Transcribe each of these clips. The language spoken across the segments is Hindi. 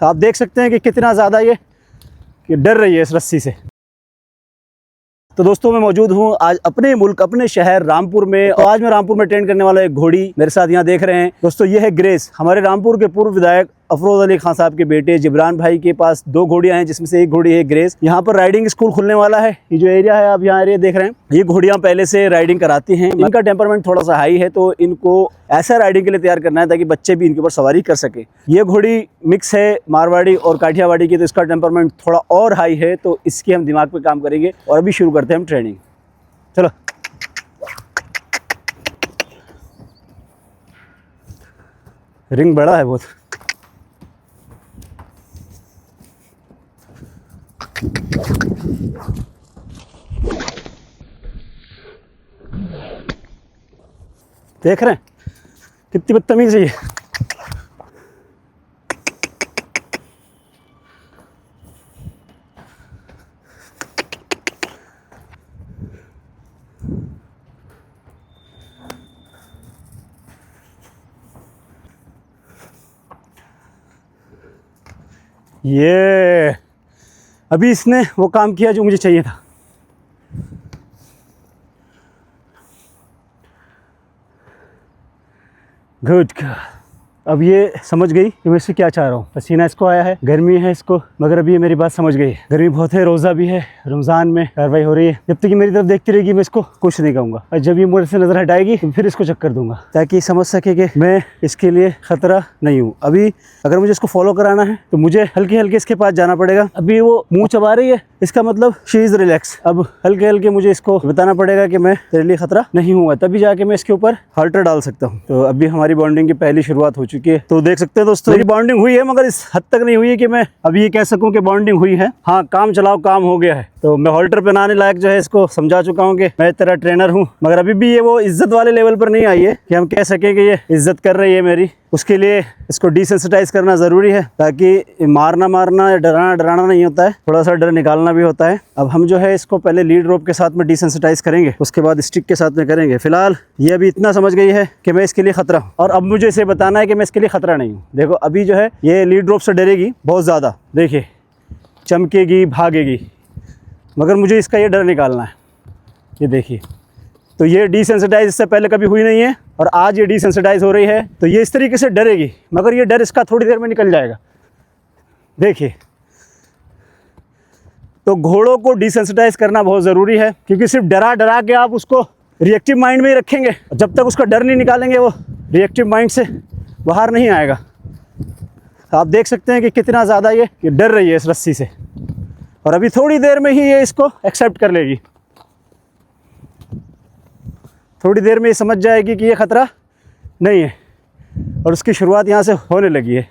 आप देख सकते हैं कि कितना ज़्यादा ये डर रही है इस रस्सी से। तो दोस्तों मैं मौजूद हूँ आज अपने मुल्क अपने शहर रामपुर में। और आज मैं रामपुर में ट्रेन करने वाला एक घोड़ी मेरे साथ यहाँ देख रहे हैं। दोस्तों ये है ग्रेस, हमारे रामपुर के पूर्व विधायक अफरोज अली खान साहब के बेटे जिब्रान भाई के पास 2 घोड़ियाँ हैं, जिसमें से एक घोड़ी है ग्रेस। यहाँ पर राइडिंग स्कूल खुलने वाला है। ये जो एरिया है आप यहाँ एरिया देख रहे हैं, ये घोड़ियाँ पहले से राइडिंग कराती हैं। इनका टेम्परमेंट थोड़ा सा हाई है, तो इनको ऐसा राइडिंग के लिए तैयार करना है ताकि बच्चे भी इनके ऊपर सवारी कर सके। ये घोड़ी मिक्स है मारवाड़ी और काठियावाड़ी की, तो इसका टेम्परमेंट थोड़ा और हाई है, तो इसके हम दिमाग पे काम करेंगे। और अभी शुरू करते हैं हम ट्रेनिंग। चलो रिंग बड़ा है बहुत। देख रहे हैं कितनी बदतमीजी है। ये अभी इसने वो काम किया जो मुझे चाहिए था। गुड। अब ये समझ गई कि मैं इससे क्या चाह रहा हूँ। पसीना इसको आया है, गर्मी है इसको, मगर अभी ये मेरी बात समझ गई है। गर्मी बहुत है, रोज़ा भी है, रमज़ान में कार्रवाई हो रही है। जब तक कि मेरी तरफ देखती रहेगी मैं इसको कुछ नहीं कहूँगा, और जब ये मुझे से नज़र हटाएगी तो फिर इसको चक्कर दूंगा, ताकि समझ सके कि मैं इसके लिए ख़तरा नहीं हूँ। अभी अगर मुझे इसको फॉलो कराना है तो मुझे हल्के हल्के इसके पास जाना पड़ेगा। अभी वो मुँह चबा रही है, इसका मतलब शी इज़ रिलैक्स। अब हल्के हल्के मुझे इसको बताना पड़ेगा कि मैं तेरे लिए ख़तरा नहीं हूँ, तभी जाके मैं इसके ऊपर हाल्टर डाल सकता हूँ। तो अभी हमारी बॉन्डिंग की पहली शुरुआत हो चुकी है। तो देख सकते हैं दोस्तों मेरी बॉन्डिंग हुई है, मगर इस हद तक नहीं हुई है कि मैं अभी ये कह सकूं कि बॉन्डिंग हुई है। हाँ, काम चलाओ काम हो गया है। तो मैं हॉल्टर पे नाने लायक जो है इसको समझा चुका हूँ कि मैं तेरा ट्रेनर हूँ, मगर अभी भी ये वो इज्जत वाले लेवल पर नहीं आई है कि हम कह सकें कि ये इज्जत कर रही है मेरी। उसके लिए इसको डिसेंसिटाइज करना ज़रूरी है, ताकि मारना या डराना नहीं होता है, थोड़ा सा डर निकालना भी होता है। अब हम जो है इसको पहले लीड रोप के साथ में डिसेंसिटाइज करेंगे, उसके बाद स्टिक के साथ में करेंगे। फिलहाल ये अभी इतना समझ गई है कि मैं इसके लिए ख़तरा हूँ, और अब मुझे इसे बताना है कि मैं इसके लिए ख़तरा नहीं हूँ। देखो अभी जो है ये लीड रोप से डरेगी बहुत ज़्यादा, देखिए चमकेगी भागेगी, मगर मुझे इसका ये डर निकालना है। ये देखिए, तो ये डिसेंसिटाइज इससे पहले कभी हुई नहीं है, और आज ये डिसेंसिटाइज हो रही है। तो ये इस तरीके से डरेगी, मगर ये डर इसका थोड़ी देर में निकल जाएगा। देखिए, तो घोड़ों को डिसेंसिटाइज करना बहुत ज़रूरी है, क्योंकि सिर्फ डरा के आप उसको रिएक्टिव माइंड में ही रखेंगे, जब तक उसका डर नहीं निकालेंगे वो रिएक्टिव माइंड से बाहर नहीं आएगा। आप देख सकते हैं कि कितना ज़्यादा ये डर रही है इस रस्सी से, और अभी थोड़ी देर में ही ये इसको एक्सेप्ट कर लेगी। थोड़ी देर में ये समझ जाएगी कि ये ख़तरा नहीं है, और उसकी शुरुआत यहाँ से होने लगी है।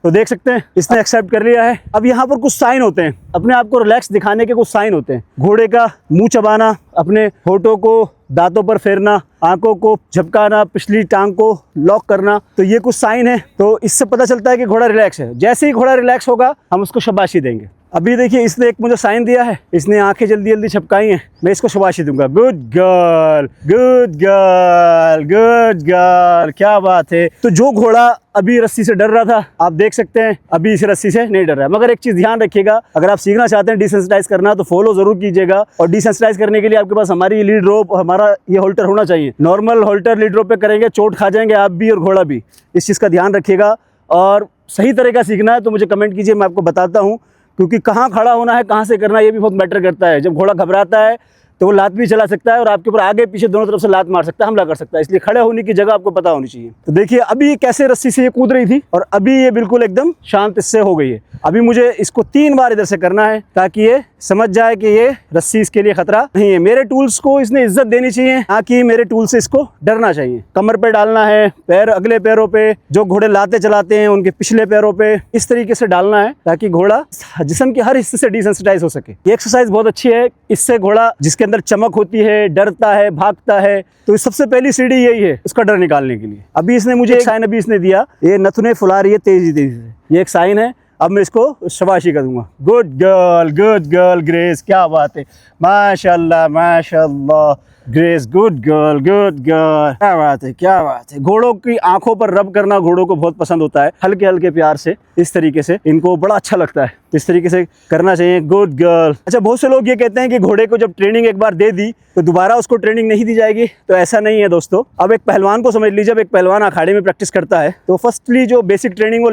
तो देख सकते हैं इसने एक्सेप्ट कर लिया है। अब यहाँ पर कुछ साइन होते हैं, अपने आप को रिलैक्स दिखाने के कुछ साइन होते हैं। घोड़े का मुंह चबाना, अपने होठों को दांतों पर फेरना, आंखों को झपकाना, पिछली टांग को लॉक करना, तो ये कुछ साइन है। तो इससे पता चलता है कि घोड़ा रिलैक्स है। जैसे ही घोड़ा रिलैक्स होगा हम उसको शाबाशी देंगे। अभी देखिए इसने एक मुझे साइन दिया है, इसने आंखें जल्दी जल्दी झपकाई हैं, मैं इसको शाबाशी दूंगा। Good girl, good girl, good girl, क्या बात है। तो जो घोड़ा अभी रस्सी से डर रहा था, आप देख सकते हैं अभी इस रस्सी से नहीं डर रहा है। मगर एक चीज़ ध्यान रखिएगा, अगर आप सीखना चाहते हैं डिसेंसिटाइज करना, तो फॉलो जरूर कीजिएगा। और डिसेंसिटाइज करने के लिए आपके पास हमारी लीड रोप, हमारा ये होल्टर होना चाहिए। नॉर्मल होल्टर लीड रोप पे करेंगे चोट खा जाएंगे आप भी और घोड़ा भी। इस चीज़ का ध्यान रखिएगा। और सही तरीका सीखना है तो मुझे कमेंट कीजिए, मैं आपको बताता हूँ। क्योंकि कहाँ खड़ा होना है, कहाँ से करना है, ये भी बहुत मैटर करता है। जब घोड़ा घबराता है तो वो लात भी चला सकता है, और आपके ऊपर आगे पीछे दोनों तरफ से लात मार सकता है, हमला कर सकता है। इसलिए खड़े होने की जगह आपको पता होनी चाहिए। तो देखिए अभी कैसे रस्सी से ये कूद रही थी, और अभी ये बिल्कुल एकदम शांत इससे हो गई है। अभी मुझे इसको 3 बार इधर से करना है, ताकि ये समझ जाए कि ये रस्सी इसके लिए खतरा नहीं है। मेरे टूल्स को इसने इज्जत देनी चाहिए, ना कि मेरे टूल से इसको डरना चाहिए। कमर पे डालना है, पैर अगले पैरों पे, जो घोड़े लाते चलाते हैं उनके पिछले पैरों पे, इस तरीके से डालना है ताकि घोड़ा जिस्म के हर हिस्से से डिसेंसिटाइज हो सके। ये एक्सरसाइज बहुत अच्छी है। इससे घोड़ा जिसके अंदर चमक होती है, डरता है, भागता है, तो सबसे पहली सीढ़ी यही है उसका डर निकालने के लिए। अभी इसने मुझे एक साइन अभी इसने दिया, ये नथुने फुला रही है तेजी तेजी से, ये एक साइन है। अब मैं इसको शाबाशी कर दूंगा। गुड गर्ल ग्रेस, क्या बात है, माशाल्लाह माशाल्लाह। Grace, good girl, good girl. क्या बात है, क्या बात है। घोड़ों की आंखों पर रब करना घोड़ों को बहुत पसंद होता है, हल्के हल्के प्यार से, इस तरीके से इनको बड़ा अच्छा लगता है। इस तरीके से करना चाहिए। Good girl. अच्छा, बहुत से लोग ये कहते हैं कि घोड़े को जब ट्रेनिंग एक बार दे दी तो दोबारा उसको ट्रेनिंग नहीं दी जाएगी, तो ऐसा नहीं है दोस्तों। अब एक पहलवान को समझ लीजिए, जब एक पहलवान अखाड़े में प्रैक्टिस करता है तो फर्स्टली जो बेसिक ट्रेनिंग वो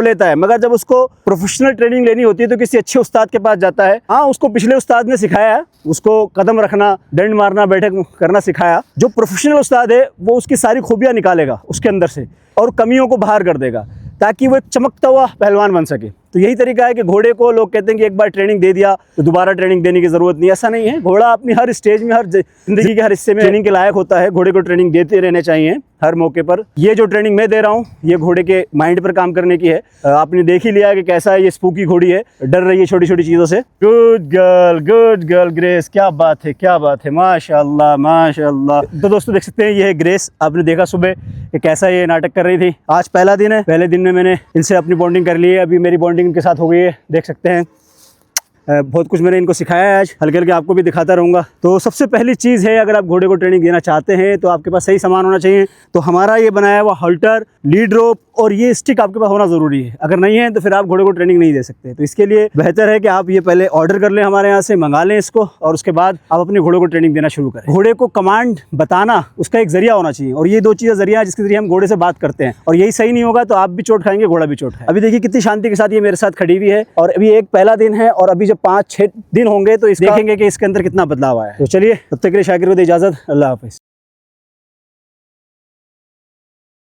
लेता है, मगर जब उसको प्रोफेशनल ट्रेनिंग लेनी होती है तो किसी अच्छे उस्ताद के पास जाता है। हाँ, उसको पिछले उस्ताद ने सिखाया, उसको कदम रखना, डंड मारना, बैठक करना सिखाया। जो प्रोफेशनल उस्ताद है वो उसकी सारी खूबियां निकालेगा उसके अंदर से और कमियों को बाहर कर देगा, ताकि वो एक चमकता हुआ पहलवान बन सके। तो यही तरीका है कि घोड़े को लोग कहते हैं कि एक बार ट्रेनिंग दे दिया तो दोबारा ट्रेनिंग देने की ज़रूरत नहीं। ऐसा नहीं है। घोड़ा अपनी हर स्टेज में, हर जिंदगी के हर हिस्से में ट्रेनिंग के लायक होता है। घोड़े को ट्रेनिंग देते रहने चाहिए हर मौके पर। ये जो ट्रेनिंग मैं दे रहा हूँ ये घोड़े के माइंड पर काम करने की है। आपने देख ही लिया कि कैसा है, ये स्पूकी घोड़ी है, डर रही है छोटी छोटी चीज़ों से। गुड गर्ल ग्रेस, क्या बात है, क्या बात है, माशाल्लाह माशाल्लाह। तो दोस्तों देख सकते हैं ये है ग्रेस। आपने देखा सुबह कि कैसा ये नाटक कर रही थी। आज पहला दिन है, पहले दिन में मैंने इनसे अपनी बॉन्डिंग कर ली है। अभी मेरी बॉन्डिंग इनके साथ हो गई है, देख सकते हैं। बहुत कुछ मैंने इनको सिखाया है आज, हल्के हल्के आपको भी दिखाता रहूँगा। तो सबसे पहली चीज़ है, अगर आप घोड़े को ट्रेनिंग देना चाहते हैं तो आपके पास सही सामान होना चाहिए। तो हमारा ये बनाया हुआ हल्टर, लीड रोप और ये स्टिक आपके पास होना ज़रूरी है। अगर नहीं है तो फिर आप घोड़े को ट्रेनिंग नहीं दे सकते। तो इसके लिए बेहतर है कि आप ये पहले ऑर्डर कर लें, हमारे यहाँ से मंगा लें इसको, और उसके बाद आप अपने घोड़े को ट्रेनिंग देना शुरू करें। घोड़े को कमांड बताना उसका एक जरिया होना चाहिए, और ये दो चीज़ें जरिया है जिसके जरिए हम घोड़े से बात करते हैं। और यही सही नहीं होगा तो आप भी चोट खाएंगे, घोड़ा भी चोट खाएगा। अभी देखिए कितनी शांति के साथ ये मेरे साथ खड़ी हुई है। और अभी एक पहला दिन है, और अभी जब 5-6 दिन होंगे तो देखेंगे कि इसके अंदर कितना बदलाव आया है। तो चलिए, तब तक के लिए शाकिर को दे इजाज़त। अल्लाह हाफिज़।